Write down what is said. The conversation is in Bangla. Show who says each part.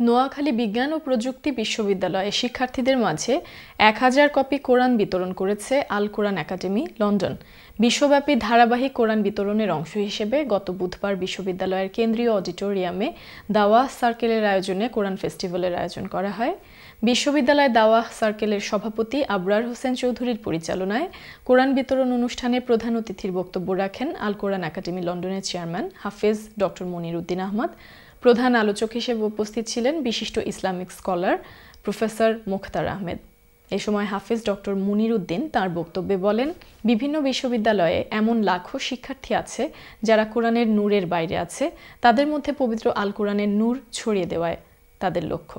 Speaker 1: নোয়াখালী বিজ্ঞান ও প্রযুক্তি বিশ্ববিদ্যালয়ে শিক্ষার্থীদের মাঝে ১,০০০ কপি কোরআন বিতরণ করেছে আল কোরআন একাডেমি লন্ডন। বিশ্বব্যাপী ধারাবাহিক কোরআন বিতরণের অংশ হিসেবে গত বুধবার বিশ্ববিদ্যালয়ের কেন্দ্রীয় অডিটোরিয়ামে দাওয়াহ সার্কেলের আয়োজনে কোরআন ফেস্টিভ্যালের আয়োজন করা হয়। বিশ্ববিদ্যালয় দাওয়াহ সার্কেলের সভাপতি আবরার হোসেন চৌধুরীর পরিচালনায় কোরআন বিতরণ অনুষ্ঠানে প্রধান অতিথির বক্তব্য রাখেন আল কোরআন একাডেমি লন্ডনের চেয়ারম্যান হাফেজ ডক্টর মনির উদ্দিন আহমদ। প্রধান আলোচক হিসেবে উপস্থিত ছিলেন বিশিষ্ট ইসলামিক স্কলার প্রফেসর মুখতার আহমেদ। এ সময় হাফেজ ডক্টর মনির উদ্দিন তাঁর বক্তব্যে বলেন, বিভিন্ন বিশ্ববিদ্যালয়ে এমন লাখো শিক্ষার্থী আছে যারা কোরআনের নূরের বাইরে আছে, তাদের মধ্যে পবিত্র আল কোরআনের নূর ছড়িয়ে দেওয়ায় তাদের লক্ষ্য।